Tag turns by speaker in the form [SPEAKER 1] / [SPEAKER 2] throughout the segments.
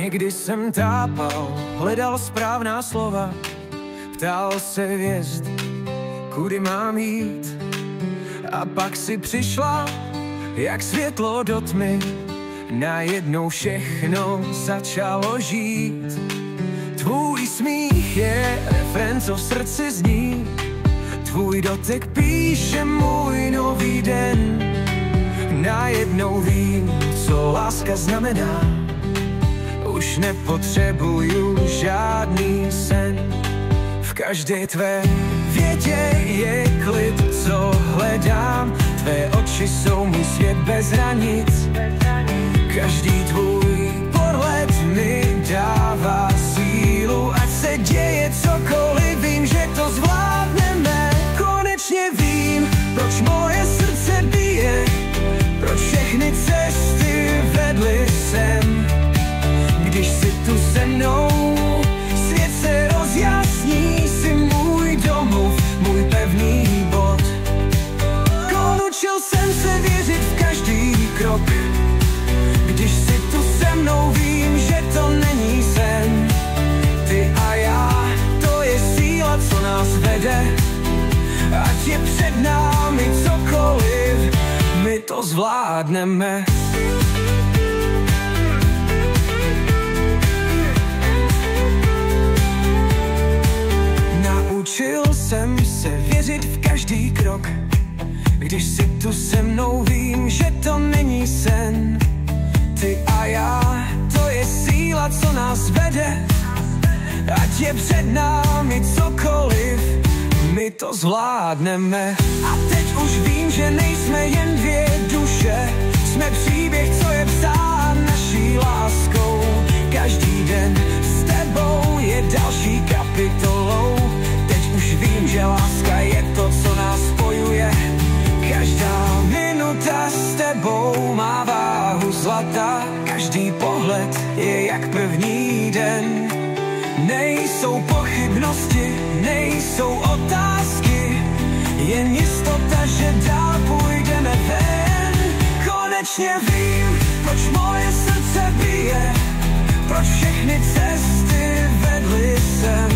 [SPEAKER 1] Někdy jsem tápal, hledal správná slova, ptal se hvězd, kudy mám jít. A pak si přišla, jak světlo do tmy, najednou všechno začalo žít. Tvůj smích je refrén, co v srdci zní, tvůj dotek píše můj nový den. Najednou vím, co láska znamená, už nepotřebuju žádný sen. V každé tvé větě je klid, co hledám, tvé oči jsou můj svět bez hranic. Každý tvůj pohled mi dává sílu, ať se děje cokoliv, vím, že to zvládneme. Konečně vím, proč moje srdce bije, proč všechny cesty vedly sem. Když jsi tu se mnou, svět se rozjasní, jsi můj domov, můj pevný bod. Naučil jsem se věřit v každý krok, když jsi tu se mnou, vím, že to není sen. Ty a já, to je síla, co nás vede, ať je před námi cokoliv, my to zvládneme. Naučil jsem se věřit v každý krok, když jsi tu se mnou, vím, že to není sen. Ty a já, to je síla, co nás vede, ať je před námi cokoliv, my to zvládneme. A teď už vím, že nejsme jen dvě duše, jsme příběh, co je psán naší láskou. Každý den s tebou je další kapitolou. Teď už vím, že láska je to, co nás spojuje. Každá minuta s tebou má váhu zlata, každý pohled je jak první den. Nejsou pochybnosti, nejsou otázky, jen jistota, že dál půjdeme ven. Konečně vím, proč moje srdce bije, proč všechny cesty vedly sem.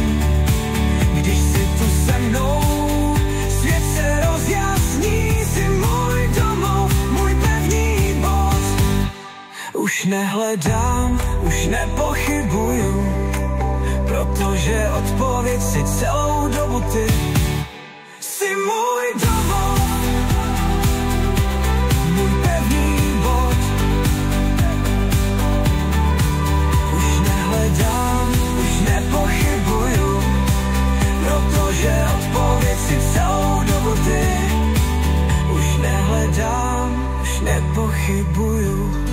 [SPEAKER 1] Když jsi tu se mnou, svět se rozjasní, jsi můj domov, můj pevný bod. Už nehledám, už nepochybuju, protože odpověď si celou dobu ty. Jsi můj domov, můj pevný bod. Už nehledám, už nepochybuju, protože odpověď si celou dobu ty. Už nehledám, už nepochybuju.